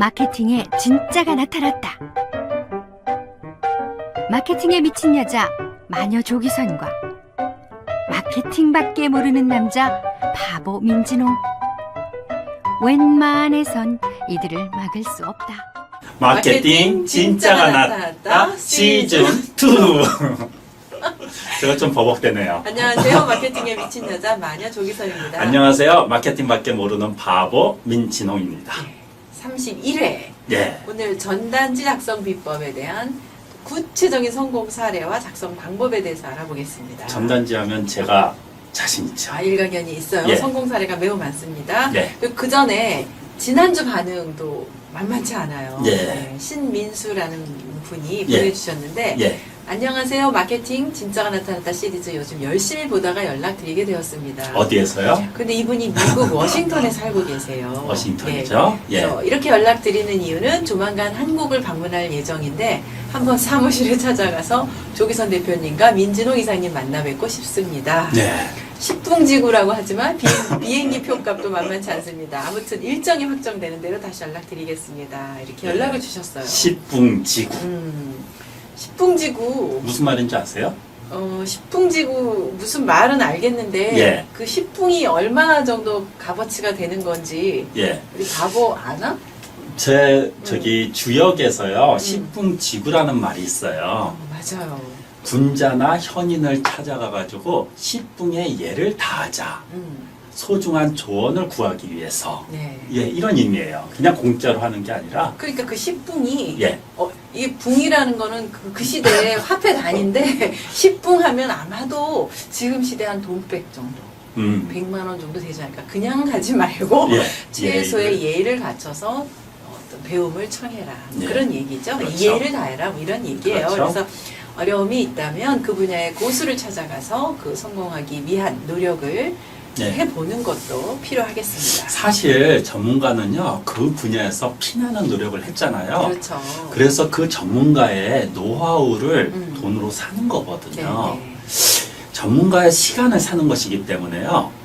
마케팅에 진짜가 나타났다. 마케팅에 미친 여자 마녀 조기선과 마케팅밖에 모르는 남자 바보 민진홍. 웬만해선 이들을 막을 수 없다. 마케팅 진짜가 나타났다 시즌2. 제가 좀 버벅대네요. 안녕하세요. 마케팅에 미친 여자 마녀 조기선입니다. 안녕하세요. 마케팅밖에 모르는 바보 민진홍입니다. 31회. 예. 오늘 전단지 작성 비법에 대한 구체적인 성공 사례와 작성 방법에 대해서 알아보겠습니다. 전단지 하면 제가 자신 있죠. 일가견이 있어요. 예. 성공 사례가 매우 많습니다. 예. 그 전에 지난주 반응도 만만치 않아요. 예. 네, 신민수라는 분이 예. 보내주셨는데 예. 안녕하세요. 마케팅 진짜가 나타났다 시리즈 요즘 열심히 보다가 연락드리게 되었습니다. 어디에서요? 근데 이분이 미국 워싱턴에 살고 계세요. 워싱턴이죠. 네. 그래서 이렇게 연락드리는 이유는 조만간 한국을 방문할 예정인데 한번 사무실에 찾아가서 조기선 대표님과 민진홍 이사님 만나 뵙고 싶습니다. 네. 식풍지구라고 하지만 비행기 표값도 만만치 않습니다. 아무튼 일정이 확정되는 대로 다시 연락드리겠습니다. 이렇게 연락을 주셨어요. 식풍지구. 식풍지구. 무슨 말인지 아세요? 식풍지구 무슨 말은 알겠는데 예. 그 식풍이 얼마 정도 값어치가 되는 건지 예. 우리 바보 아나? 저기 주역에서요. 식풍지구라는 말이 있어요. 맞아요. 군자나 현인을 찾아가가지고 식풍의 예를 다하자. 소중한 조언을 구하기 위해서. 네. 예, 이런 의미예요. 그냥 공짜로 하는 게 아니라. 그러니까 그 식풍이 예. 이게 붕이라는 거는 그 시대의 화폐 단위인데 식풍 하면 아마도 지금 시대 한 돈백 정도. 100만 원 정도 되지 않을까. 그냥 가지 말고 예. 최소의 예의를 갖춰서 어떤 배움을 청해라. 예. 그런 얘기죠. 그렇죠. 이해를 다해라. 뭐 이런 얘기예요. 그렇죠. 그래서 어려움이 있다면 그 분야의 고수를 찾아가서 그 성공하기 위한 노력을 네. 해보는 것도 필요하겠습니다. 사실 전문가는요, 그 분야에서 피나는 노력을 했잖아요. 그렇죠. 그래서 그 전문가의 노하우를 돈으로 사는 네, 거거든요. 네. 전문가의 시간을 사는 것이기 때문에요.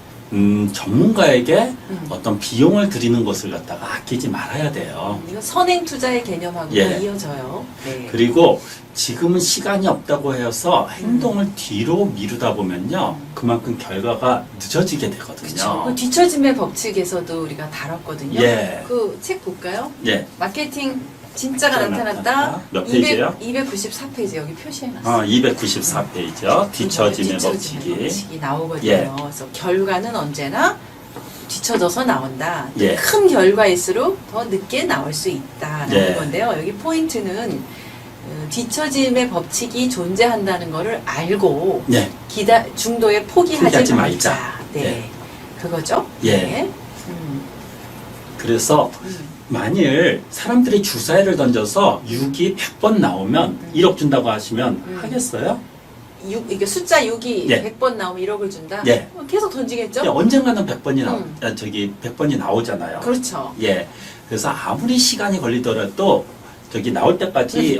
전문가에게 어떤 비용을 들이는 것을 갖다가 아끼지 말아야 돼요. 이건 선행 투자의 개념하고 예. 이어져요. 네. 그리고 지금은 시간이 없다고 해서 행동을 뒤로 미루다 보면요. 그만큼 결과가 늦어지게 되거든요. 그렇죠. 그 뒤처짐의 법칙에서도 우리가 다뤘거든요. 예. 그 책 볼까요? 예. 마케팅 진짜가 나타났다. 몇 페이지예요? 294페이지 여기 표시해놨어요. 294페이지요. 뒤처짐의 법칙이. 법칙이 나오거든요. 예. 그래서 결과는 언제나 뒤쳐져서 나온다. 예. 큰 결과일수록 더 늦게 나올 수 있다라는 예. 건데요. 여기 포인트는 뒤처짐의 법칙이 존재한다는 것을 알고 네. 중도에 포기하지 포기하지 말자. 말자. 네. 예. 그거죠? 예. 네. 그래서 만일 사람들이 주사위를 던져서 6이 100번 나오면 1억 준다고 하시면 하겠어요? 이게 숫자 6이 예. 100번 나오면 1억을 준다? 예. 계속 던지겠죠? 예, 언젠가는 100번이 나오잖아요. 그렇죠. 예. 그래서 아무리 시간이 걸리더라도 저기 나올 때까지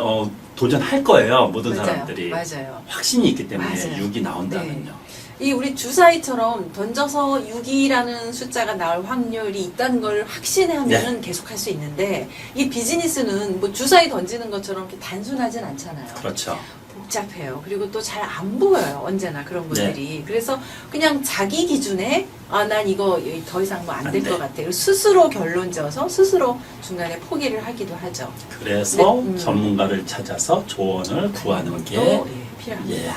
도전할 거예요. 모든 맞아요. 사람들이. 맞아요. 확신이 있기 때문에 맞아요. 6이 나온다면요. 이 우리 주사위처럼 던져서 6이라는 숫자가 나올 확률이 있다는 걸 확신하면은 계속 할 수 있는데 이 비즈니스는 뭐 주사위 던지는 것처럼 이렇게 단순하진 않잖아요. 그렇죠. 복잡해요. 그리고 또 잘 안 보여요. 언제나 그런 분들이. 그래서 그냥 자기 기준에 난 이거 더 이상 뭐 안 될 것 같아요. 스스로 결론 지어서 스스로 중간에 포기를 하기도 하죠. 그래서 네, 전문가를 찾아서 조언을 구하는 게 또, 필요합니다.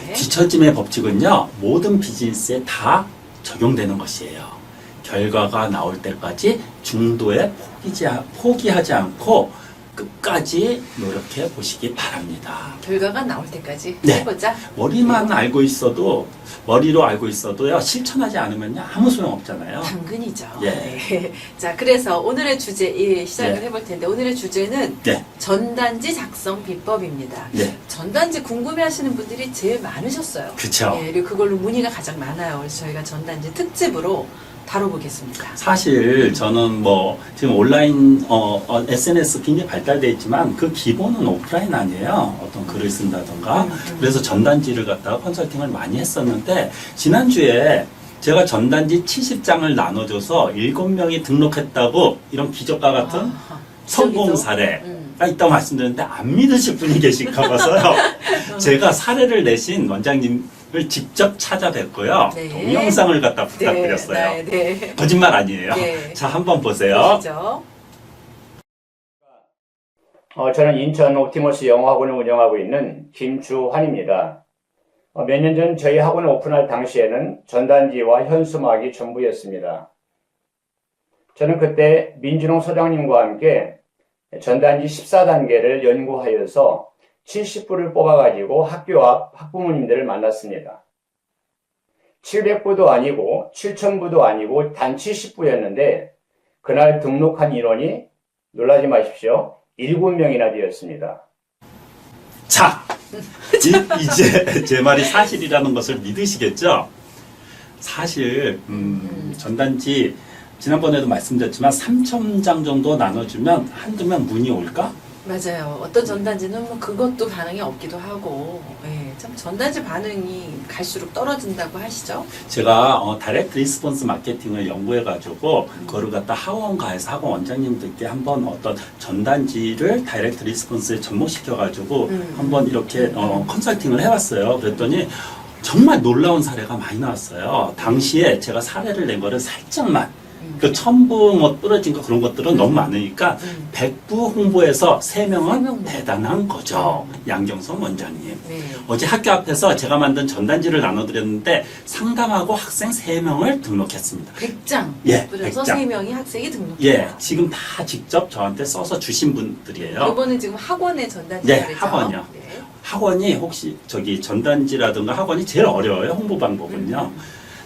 네. 뒤처짐의 법칙은요, 모든 비즈니스에 다 적용되는 것이에요. 결과가 나올 때까지 중도에 포기하지 않고 끝까지 노력해 보시기 바랍니다. 결과가 나올 때까지 네. 해보자. 머리로 알고 있어도요, 실천하지 않으면요, 아무 소용 없잖아요. 당근이죠. 예. 네. 자, 그래서 오늘의 주제 시작을 네. 해볼 텐데 오늘의 주제는 네. 전단지 작성 비법입니다. 네. 전단지 궁금해하시는 분들이 제일 많으셨어요. 그쵸. 네, 그리고 그걸로 문의가 가장 많아요. 그래서 저희가 전단지 특집으로 다뤄보겠습니다. 사실 저는 지금 온라인 SNS 굉장히 발달되어 있지만 그 기본은 오프라인 아니에요. 어떤 글을 쓴다던가. 그래서 전단지를 갖다가 컨설팅을 많이 했었는데 지난주에 제가 전단지 70장을 나눠줘서 7명이 등록했다고 이런 기적과 같은 성공 여기도? 사례가 있다고 말씀드렸는데 안 믿으실 분이 계실까 봐서요. 제가 사례를 내신 원장님을 직접 찾아뵙고요. 네. 동영상을 갖다 부탁드렸어요. 네. 거짓말 아니에요. 네. 자, 한번 보세요. 보시죠. 저는 인천 옵티머스 영어학원을 운영하고 있는 김주환입니다. 몇 년 전 저희 학원을 오픈할 당시에는 전단지와 현수막이 전부였습니다. 저는 그때 민준홍 소장님과 함께 전단지 14단계를 연구하여서 70부를 뽑아가지고 학교 앞 학부모님들을 만났습니다. 700부도 아니고 7000부도 아니고 단 70부였는데 그날 등록한 인원이 놀라지 마십시오. 7명이나 되었습니다. 자, 이제 제 말이 사실이라는 것을 믿으시겠죠? 사실 전단지 지난번에도 말씀드렸지만 3,000장 정도 나눠주면 한두 명 문의 올까? 맞아요. 어떤 전단지는 뭐 그것도 반응이 없기도 하고, 예, 참 전단지 반응이 갈수록 떨어진다고 하시죠? 제가 다이렉트 리스폰스 마케팅을 연구해가지고 그거를 갖다 학원가에서 학원 원장님들께 한번 어떤 전단지를 다이렉트 리스폰스에 접목시켜가지고 한번 이렇게 컨설팅을 해봤어요. 그랬더니 정말 놀라운 사례가 많이 나왔어요. 당시에 제가 사례를 낸 거를 살짝만 그 첨부 뭐 부러진 거 그런 것들은 너무 많으니까 100부 홍보에서 3명은 대단한 거죠. 양경선 원장님. 네. 어제 학교 앞에서 제가 만든 전단지를 나눠드렸는데 상담하고 학생 3명을 등록했습니다. 100장 예, 뿌려서 100장. 3명이 학생이 등록했다. 예, 지금 다 직접 저한테 써서 주신 분들이에요. 이거는 지금 학원의 전단지. 네, 학원이요. 네. 학원이 혹시 저기 전단지라든가 학원이 제일 어려워요. 홍보 방법은요.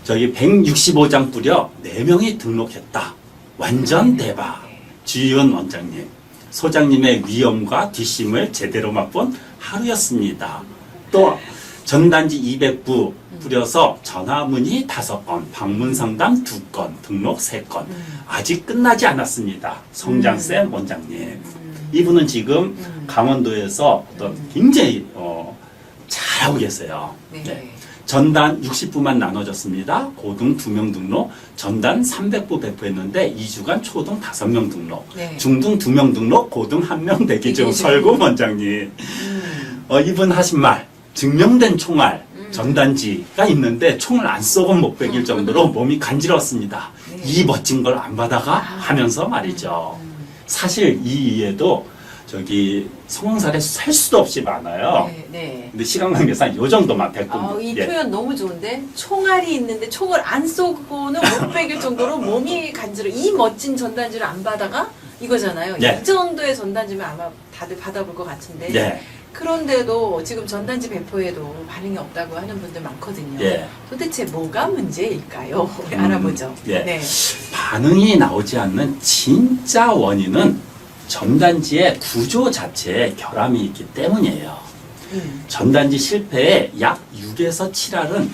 저기 165장 뿌려 4명이 등록했다. 완전 대박. 주희원 원장님, 소장님의 위엄과 뒷심을 제대로 맛본 하루였습니다. 또 전단지 200부 뿌려서 전화문의 5건, 방문 상담 2건, 등록 3건. 아직 끝나지 않았습니다. 성장쌤 원장님. 이분은 지금 강원도에서 어떤 굉장히 잘하고 계세요. 네. 네. 전단 60부만 나눠졌습니다. 고등 2명 등록, 전단 300부 배포했는데 2주간 초등 5명 등록, 네. 중등 2명 등록, 고등 1명 대기 중 설고 원장님. 이분 하신 말, 증명된 총알, 전단지가 있는데 총을 안 쏘고 못 베길 정도로 몸이 간지러웠습니다. 네. 이 멋진 걸 안 받아가 하면서 말이죠. 사실 이 이에도 저기 성공 사례 셀 수도 없이 많아요. 네, 네. 근데 시간 관계상 요 정도만 100분. 이 예. 표현 너무 좋은데 총알이 있는데 총을 안 쏘고는 못 베길 정도로 몸이 간지러. 이 멋진 전단지를 안 받아가 이거잖아요. 예. 이 정도의 전단지면 아마 다들 받아볼 것 같은데. 예. 그런데도 지금 전단지 배포에도 반응이 없다고 하는 분들 많거든요. 예. 도대체 뭐가 문제일까요? 우리 알아보죠. 예. 네. 반응이 나오지 않는 진짜 원인은 전단지의 구조 자체에 결함이 있기 때문이에요. 전단지 실패에 약 6에서 7알은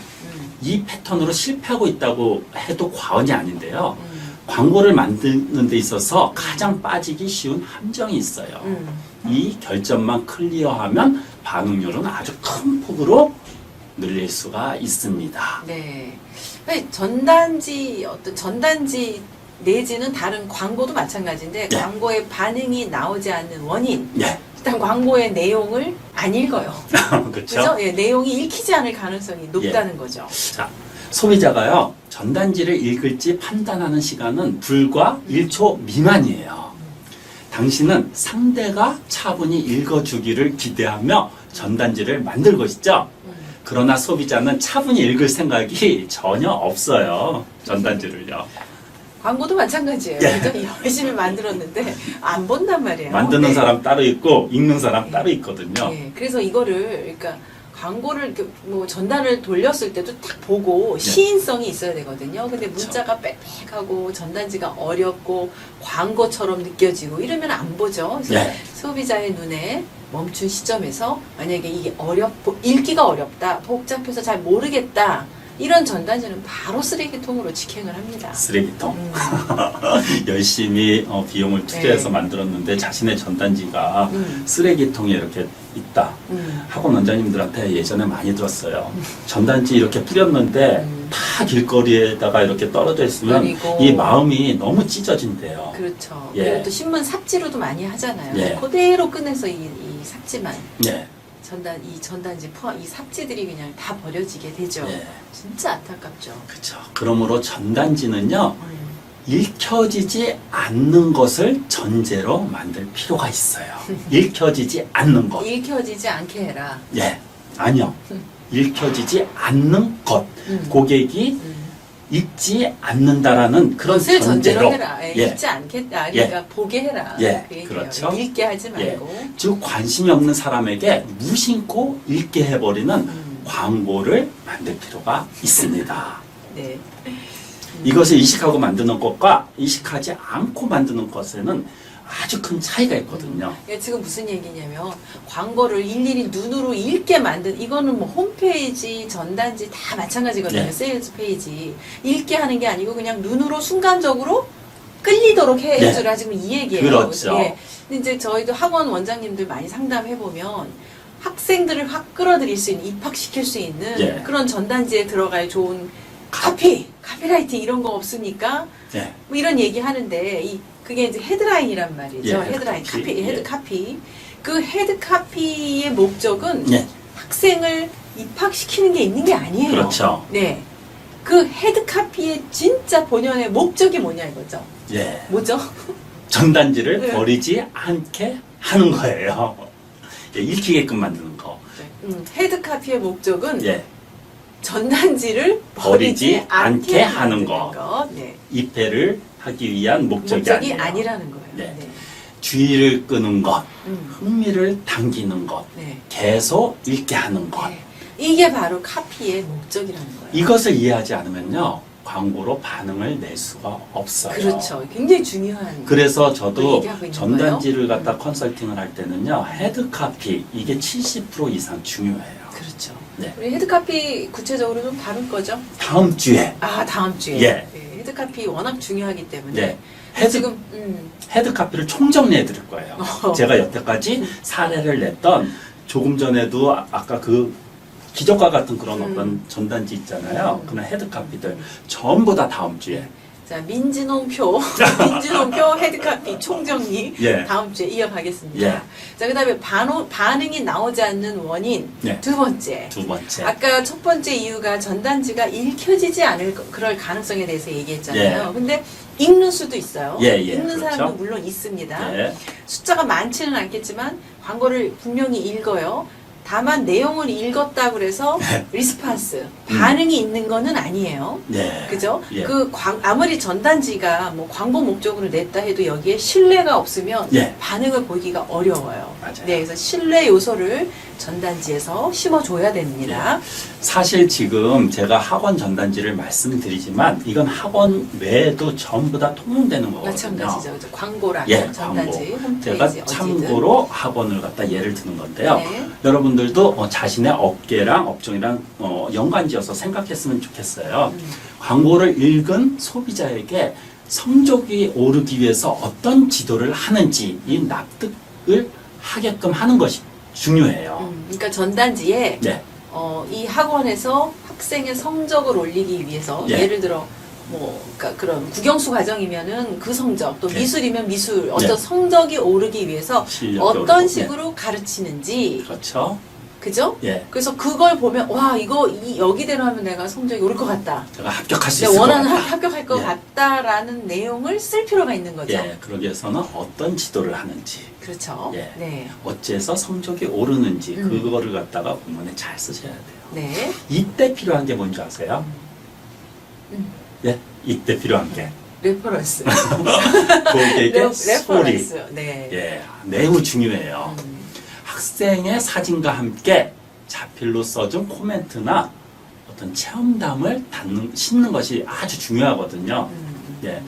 이 패턴으로 실패하고 있다고 해도 과언이 아닌데요. 광고를 만드는 데 있어서 가장 빠지기 쉬운 함정이 있어요. 이 결점만 클리어하면 반응률은 아주 큰 폭으로 늘릴 수가 있습니다. 네. 전단지 내지는 다른 광고도 마찬가지인데 네. 광고에 반응이 나오지 않는 원인. 예. 일단 광고의 내용을 안 읽어요. 그렇죠? 그죠? 예, 내용이 읽히지 않을 가능성이 높다는 거죠. 자, 소비자가요, 전단지를 읽을지 판단하는 시간은 불과 1초 미만이에요. 당신은 상대가 차분히 읽어주기를 기대하며 전단지를 만들 것이죠. 그러나 소비자는 차분히 읽을 생각이 전혀 없어요. 전단지를요. 광고도 마찬가지예요. 예. 그죠? 열심히 만들었는데 안 본단 말이에요. 만드는 네. 사람 따로 있고 읽는 사람 따로 있거든요. 예, 그래서 이거를 그러니까 광고를 이렇게 뭐 전단을 돌렸을 때도 딱 보고 시인성이 있어야 되거든요. 근데 문자가 빽빽하고 전단지가 어렵고 광고처럼 느껴지고 이러면 안 보죠. 그래서 네. 소비자의 눈에 멈춘 시점에서 만약에 이게 읽기가 어렵다, 복잡해서 잘 모르겠다. 이런 전단지는 바로 쓰레기통으로 직행을 합니다. 쓰레기통. 음. 열심히 비용을 투자해서 네. 만들었는데 자신의 전단지가 음. 쓰레기통에 이렇게 있다. 학원 원장님들한테 예전에 많이 들었어요. 전단지 이렇게 뿌렸는데 다 길거리에다가 이렇게 떨어져 있으면 그리고 이 마음이 너무 찢어진대요. 그렇죠. 예. 그리고 또 신문 삽지로도 많이 하잖아요. 예. 그대로 꺼내서 이 삽지만 예. 이 전단지 포함 이 삽지들이 그냥 다 버려지게 되죠. 예. 진짜 안타깝죠. 그렇죠. 그러므로 전단지는요. 음. 읽혀지지 않는 것을 전제로 만들 필요가 있어요. 읽혀지지 않는 것. 읽혀지지 않게 해라. 예. 아니요. 읽혀지지 않는 것. 고객이 읽지 않는다라는 그런 그것을 전제로 전제로. 해라. 예, 예. 읽지 않겠다. 그러니까 보게 해라. 예, 그 얘기예요. 그렇죠. 읽게 하지 말고. 즉 관심이 없는 사람에게 무심코 읽게 해버리는 광고를 만들 필요가 있습니다. 네. 이것을 이식하고 만드는 것과 이식하지 않고 만드는 것에는 아주 큰 차이가 있거든요. 지금 무슨 얘기냐면 광고를 일일이 눈으로 읽게 만든 이거는 뭐 홈페이지, 전단지 다 마찬가지거든요. 네. 세일즈 페이지 읽게 하는 게 아니고 그냥 눈으로 순간적으로 끌리도록 해주라 지금 이 얘기예요. 그렇죠. 예. 근데 이제 저희도 학원 원장님들 많이 상담해 보면 학생들을 확 끌어들일 수 있는 입학시킬 수 있는 예. 그런 전단지에 들어갈 좋은 카피라이팅 이런 거 없으니까 네. 뭐 이런 얘기 하는데 그게 이제 헤드라인이란 말이죠. 예, 헤드라인 헤드카피. 카피, 예. 헤드카피. 그 헤드카피의 목적은 예. 학생을 입학시키는 게 있는 게 아니에요. 그렇죠. 네. 그 헤드카피의 진짜 본연의 목적이 뭐냐 이거죠. 예. 뭐죠? 전단지를 네. 버리지 않게 하는 거예요. 예, 읽히게끔 만드는 거. 헤드카피의 목적은 예. 전단지를 버리지 않게 않게 하는 만드는 거. 것. 네. 입회를 하기 위한 목적이 아니에요. 아니라는 거예요. 네. 네. 주의를 끄는 것, 음. 흥미를 당기는 것, 네. 계속 읽게 하는 것. 네. 이게 바로 카피의 목적이라는 거예요. 이것을 이해하지 않으면요, 광고로 반응을 낼 수가 없어요. 그렇죠. 굉장히 중요한. 그래서 걸 저도 얘기하고 있는 전단지를 거예요. 갖다 컨설팅을 할 때는요, 헤드카피, 이게 70% 이상 중요해요. 그렇죠. 네. 우리 헤드카피 구체적으로 좀 다룰 거죠? 다음 주에, 다음 주에. 예. 네, 헤드카피 워낙 중요하기 때문에. 네. 지금 헤드카피를 총정리해 드릴 거예요. 제가 여태까지 사례를 냈던, 조금 전에도 아까 그 기적과 같은 그런 어떤 전단지 있잖아요. 그런 헤드카피들 전부 다 다음 주에. 자, 민진홍표 헤드카피 총정리 예. 다음 주에 이어가겠습니다. 예. 자, 그다음에 반응이 나오지 않는 원인 네. 두 번째. 두 번째. 아까 첫 번째 이유가 전단지가 읽혀지지 않을 그럴 가능성에 대해서 얘기했잖아요. 예. 근데 읽는 수도 있어요. 예, 읽는 그렇죠. 사람도 물론 있습니다. 예. 숫자가 많지는 않겠지만 광고를 분명히 읽어요. 다만 내용을 읽었다 그래서 리스판스 반응이 있는 거는 아니에요. 네. 그죠? 예. 아무리 전단지가 뭐 광고 목적으로 냈다 해도 여기에 신뢰가 없으면 예. 반응을 보기가 어려워요. 맞아요. 네, 그래서 신뢰 요소를 전단지에서 심어줘야 됩니다. 사실 지금 제가 학원 전단지를 말씀드리지만 이건 학원 외에도 전부 다 통용되는 거거든요. 마찬가지죠. 그죠? 광고랑 예, 전단지, 광고. 홈페이지 제가 어디든. 참고로 학원을 갖다 예를 드는 건데요. 네. 여러분들도 자신의 업계랑 업종이랑 연관지어서 생각했으면 좋겠어요. 광고를 읽은 소비자에게 성적이 오르기 위해서 어떤 지도를 하는지 이 납득을 하게끔 하는 것이 중요해요. 그러니까 전단지에 네. 이 학원에서 학생의 성적을 올리기 위해서 예. 예를 들어 그러니까 그런 국영수 과정이면은 그 성적 또 네. 미술이면 미술 어떤 네. 성적이 오르기 위해서 실력이 어떤 오르고. 식으로 가르치는지 그렇죠. 그죠? 예. 그래서 그걸 보면 와 여기대로 하면 내가 성적이 오를 것 같다. 제가 합격할 수 내가 있을 것 원하는 같다. 합격할 것 예. 같다라는 내용을 쓸 필요가 있는 거죠. 예, 그러기 위해서는 어떤 지도를 하는지, 그렇죠. 예. 네. 어째서 성적이 오르는지 음. 그거를 갖다가 본문에 잘 쓰셔야 돼요. 네. 이때 필요한 게 뭔지 아세요? 예, 이때 필요한 게 레퍼런스. 고객의 소리. 레퍼런스. 네. 예, 매우 중요해요. 학생의 사진과 함께 자필로 써준 코멘트나 어떤 체험담을 싣는 것이 아주 중요하거든요. 예,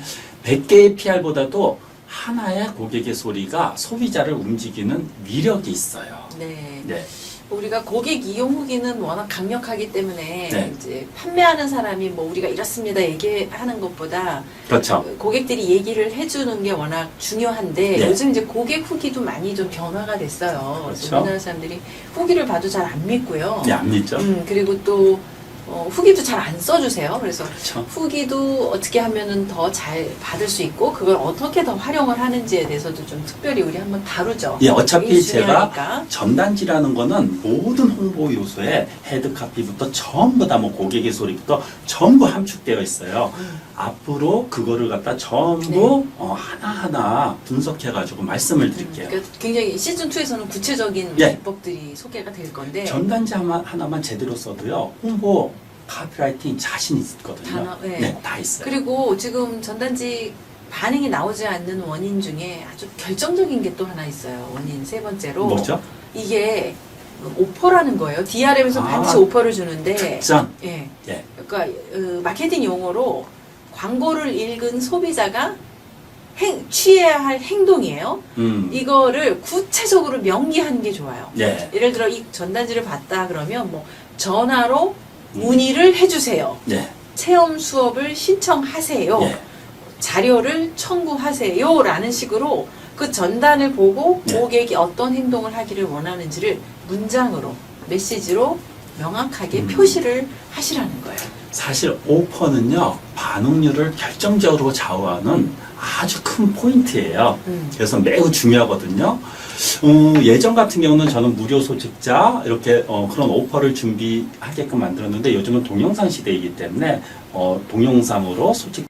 100개의 PR보다도 하나의 고객의 소리가 소비자를 움직이는 위력이 있어요. 네. 네. 우리가 고객 이용 후기는 워낙 강력하기 때문에 네. 이제 판매하는 사람이 뭐 우리가 이렇습니다 얘기하는 것보다 그렇죠. 고객들이 얘기를 해주는 게 워낙 중요한데 네. 요즘 이제 고객 후기도 많이 좀 변화가 됐어요. 그래서 그렇죠. 우리나라 사람들이 후기를 봐도 잘 안 믿고요. 네, 안 믿죠. 그리고 또 후기도 잘 안 써주세요. 그래서 그렇죠. 후기도 어떻게 하면은 더 잘 받을 수 있고 그걸 어떻게 더 활용을 하는지에 대해서도 좀 특별히 우리 한번 다루죠. 예, 어차피 그게 제가 중요하니까. 전단지라는 거는 모든 홍보 요소에 헤드카피부터 전부 다 뭐 고객의 소리부터 전부 함축되어 있어요. 앞으로 그거를 갖다 전부 하나하나 분석해가지고 말씀을 드릴게요. 그러니까 굉장히 시즌2에서는 구체적인 예. 기법들이 소개가 될 건데 전단지 하나만 제대로 써도요, 홍보, 카피라이팅 자신 있거든요. 단어, 네. 네, 다 있어요. 그리고 지금 전단지 반응이 나오지 않는 원인 중에 아주 결정적인 게 또 하나 있어요. 원인 세 번째로 뭐죠? 이게 오퍼라는 거예요. DRM에서 반드시 오퍼를 주는데 특전. 예. 예. 그러니까 마케팅 용어로 광고를 읽은 소비자가 취해야 할 행동이에요. 이거를 구체적으로 명기하는 게 좋아요. 예. 예를 들어 이 전단지를 봤다 그러면 뭐 전화로 문의를 해주세요. 예. 체험 수업을 신청하세요. 예. 자료를 청구하세요. 라는 식으로 그 전단을 보고 네. 고객이 어떤 행동을 하기를 원하는지를 문장으로, 메시지로 명확하게 표시를 하시라는 거예요. 사실 오퍼는요, 반응률을 결정적으로 좌우하는 아주 큰 포인트예요. 그래서 매우 중요하거든요. 예전 같은 경우는 저는 무료 소식자 이렇게 그런 오퍼를 준비하게끔 만들었는데 요즘은 동영상 시대이기 때문에 동영상으로 소식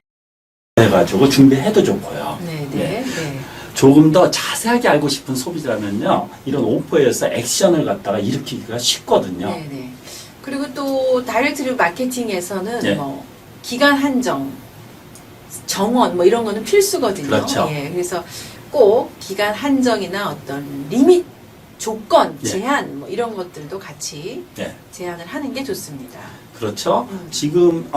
해가지고 준비해도 좋고요. 네, 예. 네, 네. 조금 더 자세하게 알고 싶은 소비자면요, 이런 오퍼에서 액션을 갖다가 일으키기가 쉽거든요. 네, 네. 그리고 또 다이렉트 마케팅에서는 네. 뭐 기간 한정, 정원 뭐 이런 거는 필수거든요. 그렇죠. 예, 그래서 꼭 기간 한정이나 어떤 리밋, 조건, 네. 제한 뭐 이런 것들도 같이 네. 제안을 하는 게 좋습니다. 그렇죠. 지금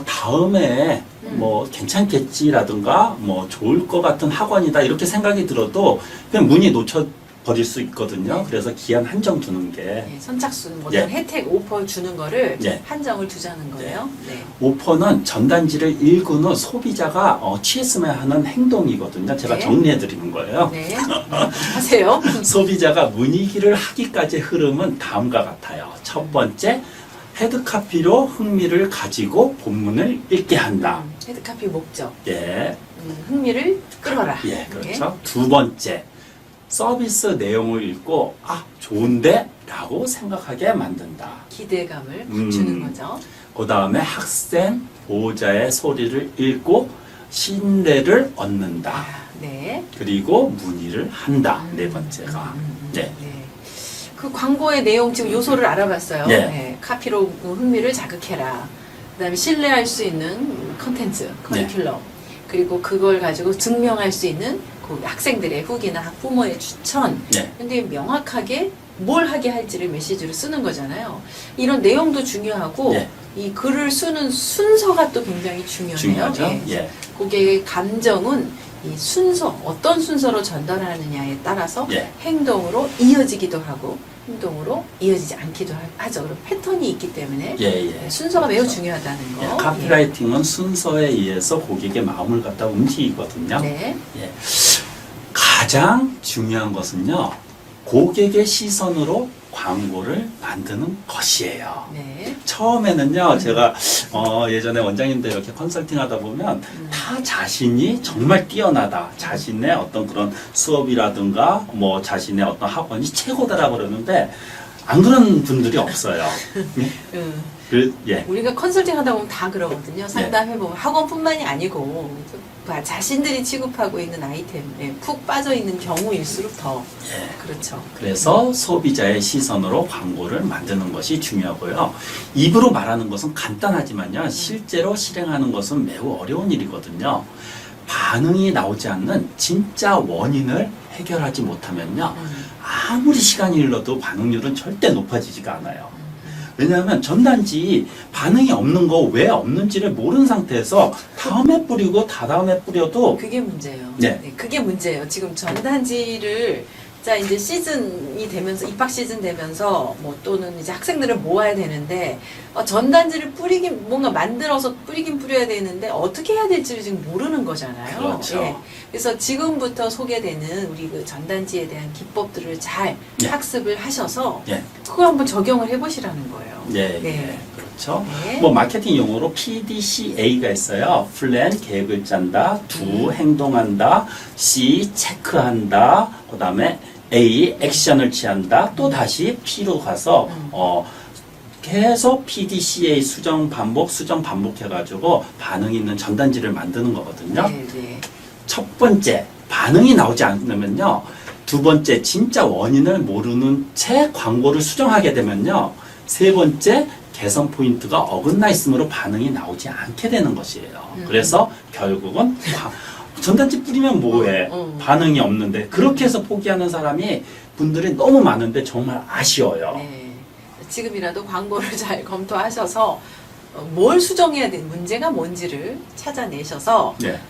다음에 뭐 괜찮겠지라든가 뭐 좋을 것 같은 학원이다 이렇게 생각이 들어도 그냥 문의 놓쳐 버릴 수 있거든요. 네. 그래서 기한 한정 두는 게 예, 선착순 뭐 예. 어떤 혜택 오퍼 주는 거를 예. 한정을 두자는 거예요. 네. 오퍼는 전단지를 읽은 후 소비자가 취했으면 하는 행동이거든요. 제가 네. 정리해 드리는 거예요. 네. 하세요. 소비자가 문의기를 하기까지의 흐름은 다음과 같아요. 첫 번째, 헤드카피로 흥미를 가지고 본문을 읽게 한다. 헤드카피 목적. 예. 흥미를 끌어라. 예, 그렇죠. 두 번째, 서비스 내용을 읽고 좋은데? 라고 생각하게 만든다. 기대감을 주는 거죠. 그 다음에 학생, 보호자의 소리를 읽고 신뢰를 얻는다. 네. 그리고 문의를 한다. 네 번째가. 네. 네. 그 광고의 내용 지금 요소를 알아봤어요. 네. 네. 카피로 흥미를 자극해라. 그다음에 신뢰할 수 있는 컨텐츠, 커리큘럼. 그리고 그걸 가지고 증명할 수 있는 그 학생들의 후기나 학부모의 추천. 네. 근데 명확하게 뭘 하게 할지를 메시지로 쓰는 거잖아요. 이런 내용도 중요하고 네. 이 글을 쓰는 순서가 또 굉장히 중요해요. 중요하죠. 예. 예. 고객의 감정은 이 순서, 어떤 순서로 전달하느냐에 따라서 예. 행동으로 이어지기도 하고 행동으로 이어지지 않기도 하죠. 그런 패턴이 있기 때문에 예. 순서가 매우 그렇죠. 중요하다는 거. 예, 카피라이팅은 순서에 의해서 고객의 마음을 갖다 움직이거든요. 네. 예. 가장 중요한 것은요, 고객의 시선으로 광고를 만드는 것이에요. 네. 처음에는요, 제가 예전에 원장님들 이렇게 컨설팅 하다 보면 다 자신이 정말 뛰어나다. 자신의 어떤 그런 수업이라든가 뭐 자신의 어떤 학원이 최고다라고 그러는데 안 그런 분들이 없어요. 예. 우리가 컨설팅 하다 보면 다 그러거든요. 상담해보면 학원뿐만이 아니고 자신들이 취급하고 있는 아이템에 푹 빠져있는 경우일수록 더 그렇죠. 그래서 소비자의 시선으로 광고를 만드는 것이 중요하고요. 입으로 말하는 것은 간단하지만요, 실제로 실행하는 것은 매우 어려운 일이거든요. 반응이 나오지 않는 진짜 원인을 해결하지 못하면요, 아무리 시간이 흘러도 반응률은 절대 높아지지가 않아요. 왜냐하면 전단지 반응이 없는 거 왜 없는지를 모르는 상태에서 다음에 뿌리고 다다음에 뿌려도 그게 문제예요. 네. 그게 문제예요. 지금 전단지를 자, 이제 시즌이 되면서, 입학 시즌 되면서, 뭐 또는 이제 학생들을 모아야 되는데, 전단지를 뭔가 만들어서 뿌리긴 뿌려야 되는데, 어떻게 해야 될지를 지금 모르는 거잖아요. 그렇죠. 예. 그래서 지금부터 소개되는 우리 그 전단지에 대한 기법들을 잘 예. 학습을 하셔서, 예. 그걸 한번 적용을 해보시라는 거예요. 네, 네. 그렇죠. 네. 뭐 마케팅 용어로 PDCA가 있어요. 플랜 계획을 짠다, do 행동한다, C 체크한다, 그다음에 A 액션을 취한다. 또 다시 P로 가서 계속 PDCA 수정 반복 해가지고 반응이 있는 전단지를 만드는 거거든요. 네, 네. 첫 번째 반응이 나오지 않으면요. 두 번째 진짜 원인을 모르는 채 광고를 수정하게 되면요. 세 번째 개선 포인트가 어긋나 있으므로 반응이 나오지 않게 되는 것이에요. 그래서 결국은 전단지 뿌리면 뭐해? 반응이 없는데 그렇게 해서 포기하는 분들이 너무 많은데 정말 아쉬워요. 네. 지금이라도 광고를 잘 검토하셔서 뭘 수정해야 되는 문제가 뭔지를 찾아내셔서 네.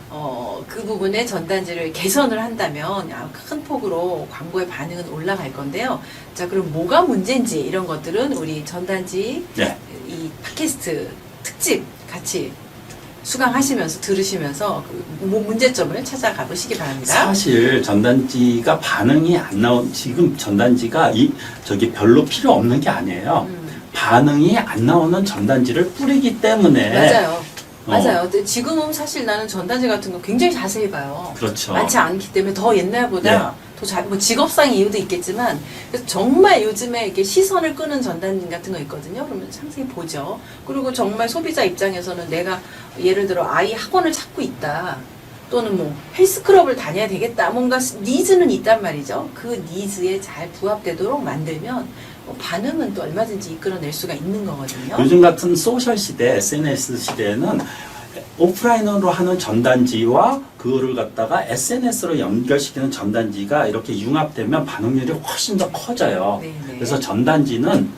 그 부분에 전단지를 개선을 한다면 큰 폭으로 광고의 반응은 올라갈 건데요. 자, 그럼 뭐가 문제인지 이런 것들은 우리 전단지 네. 이 팟캐스트 특집 같이 수강하시면서 들으시면서 그 문제점을 찾아가 보시기 바랍니다. 사실 전단지가 반응이 안 나온 지금 전단지가 저기 별로 필요 없는 게 아니에요. 반응이 안 나오는 전단지를 뿌리기 때문에 맞아요. 맞아요. 근데 지금은 사실 나는 전단지 같은 거 굉장히 자세히 봐요. 그렇죠. 많지 않기 때문에 더 옛날보다 더 잘, 뭐 직업상 이유도 있겠지만, 그래서 정말 요즘에 이렇게 시선을 끄는 전단 같은 거 있거든요. 그러면 상세히 보죠. 그리고 정말 소비자 입장에서는 내가 예를 들어 아이 학원을 찾고 있다. 또는 뭐 헬스클럽을 다녀야 되겠다. 뭔가 니즈는 있단 말이죠. 그 니즈에 잘 부합되도록 만들면 반응은 또 얼마든지 이끌어낼 수가 있는 거거든요. 요즘 같은 소셜 시대, SNS 시대에는 오프라인으로 하는 전단지와 그거를 갖다가 SNS로 연결시키는 전단지가 이렇게 융합되면 반응률이 훨씬 더 커져요. 네네. 그래서 전단지는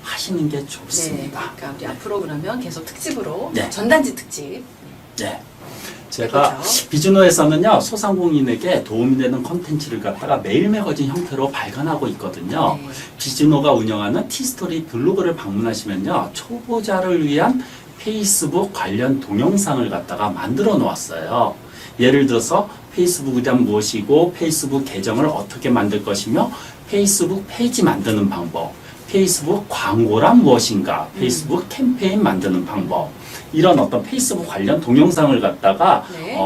하시는 게 좋습니다. 네, 그러니까 우리 앞으로 그러면 계속 특집으로 네. 전단지 특집. 네. 제가 해보죠. 비즈노에서는요, 소상공인에게 도움이 되는 콘텐츠를 갖다가 매일 매거진 형태로 발간하고 있거든요. 네. 비즈노가 운영하는 티스토리 블로그를 방문하시면요, 초보자를 위한 페이스북 관련 동영상을 갖다가 만들어 놓았어요. 예를 들어서 페이스북이란 무엇이고, 페이스북 계정을 어떻게 만들 것이며, 페이스북 페이지 만드는 방법, 페이스북 광고란 무엇인가, 페이스북 캠페인 만드는 방법, 이런 어떤 페이스북 관련 동영상을 갖다가 네.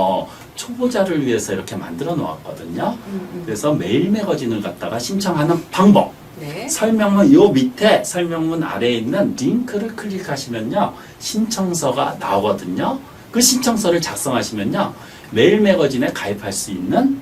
초보자를 위해서 이렇게 만들어 놓았거든요. 그래서 메일 매거진을 갖다가 신청하는 방법, 네. 설명문 요 밑에 설명문 아래에 있는 링크를 클릭하시면요, 신청서가 나오거든요. 그 신청서를 작성하시면요, 메일 매거진에 가입할 수 있는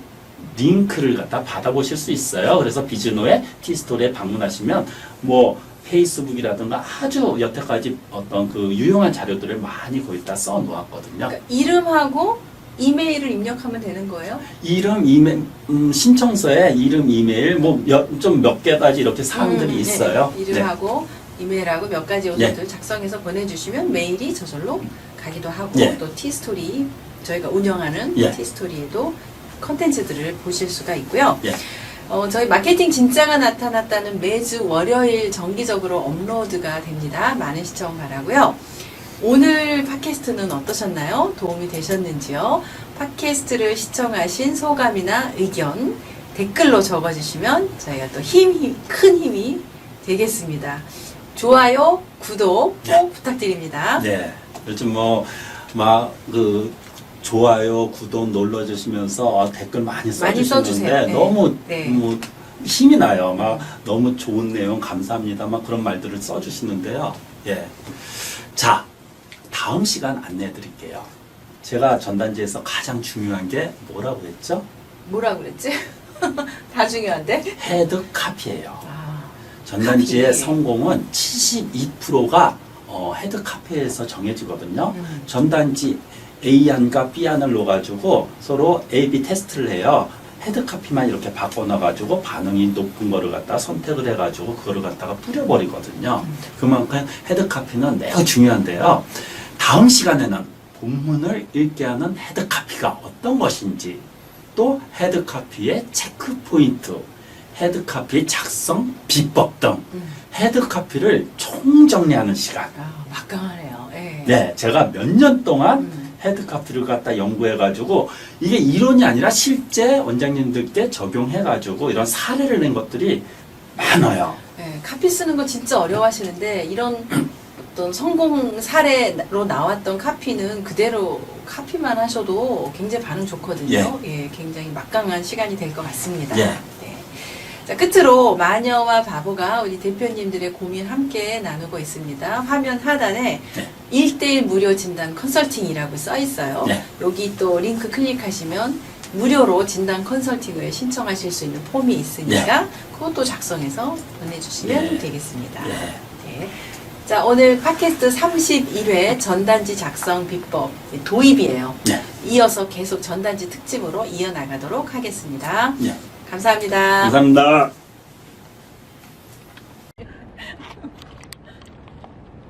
링크를 갖다 받아보실 수 있어요. 그래서 비즈노의 티스토리에 방문하시면 뭐 페이스북이라든가 아주 여태까지 어떤 그 유용한 자료들을 많이 거기다 써 놓았거든요. 그러니까 이름하고 이메일을 입력하면 되는 거예요? 이름, 이메일, 신청서에 이름, 이메일, 뭐 좀 몇 개까지 이렇게 사항들이 있어요. 네. 이름하고 이메일하고 몇 가지 요소들 네. 작성해서 보내주시면 메일이 저절로 가기도 하고 네. 또 티스토리 저희가 운영하는 예. 티스토리에도 컨텐츠들을 보실 수가 있고요. 예. 저희 마케팅 진짜가 나타났다는 매주 월요일 정기적으로 업로드가 됩니다. 많은 시청 바라고요. 오늘 팟캐스트는 어떠셨나요? 도움이 되셨는지요? 팟캐스트를 시청하신 소감이나 의견 댓글로 적어주시면 저희가 또 큰 힘이 되겠습니다. 좋아요, 구독 꼭 부탁드립니다. 네. 요즘 좋아요, 구독 눌러주시면서 댓글 많이 써주세요. 써주시는데 네. 너무 네. 힘이 나요. 너무 좋은 내용 감사합니다. 그런 말들을 써주시는데요. 예. 자, 다음 시간 안내해 드릴게요. 제가 전단지에서 가장 중요한 게 뭐라고 했죠? 뭐라 그랬지? 다 중요한데? 헤드 카피예요. 아, 전단지의 카피. 성공은 72%가 헤드 카피에서 정해지거든요. 전단지 A안과 B안을 넣어가지고 서로 A-B 테스트를 해요. 헤드 카피만 이렇게 바꿔놔가지고 반응이 높은 거를 갖다가 선택을 해가지고 그거를 갖다가 뿌려버리거든요. 그만큼 헤드 카피는 매우 중요한데요. 다음 시간에는 본문을 읽게 하는 헤드 카피가 어떤 것인지 또 헤드카피의 체크 포인트, 헤드카피의 작성 비법 등 헤드카피를 총정리하는 시간. 아, 막강하네요. 예. 네, 제가 몇 년 동안 헤드카피를 갖다 연구해가지고 이게 이론이 아니라 실제 원장님들께 적용해가지고 이런 사례를 낸 것들이 많아요. 예, 카피 쓰는 거 진짜 어려워하시는데 이런 어떤 성공 사례로 나왔던 카피는 그대로 카피만 하셔도 굉장히 반응 좋거든요. 예, 굉장히 막강한 시간이 될 것 같습니다. 예. 네. 자, 끝으로 마녀와 바보가 우리 대표님들의 고민 함께 나누고 있습니다. 화면 하단에 네. 1대1 무료 진단 컨설팅이라고 써 있어요. 네. 여기 또 링크 클릭하시면 무료로 진단 컨설팅을 신청하실 수 있는 폼이 있으니까 그것도 작성해서 보내주시면 네. 되겠습니다. 네. 네. 자, 오늘 팟캐스트 31회 전단지 작성 비법 도입이에요. 네. 이어서 계속 전단지 특집으로 이어나가도록 하겠습니다. 네. 감사합니다. 감사합니다.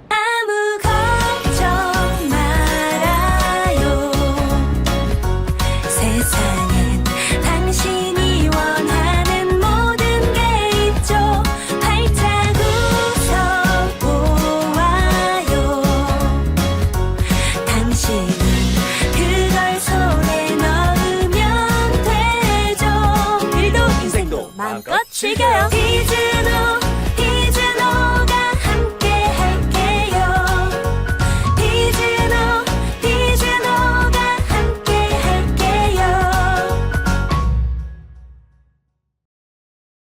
아무 걱정 말아요. 세상엔 당신이 원하는 모든 게 있죠. 활짝 웃어보아요. 당신은 그걸 손에 넣으면 되죠. 일도 인생도 마음껏 즐겨요.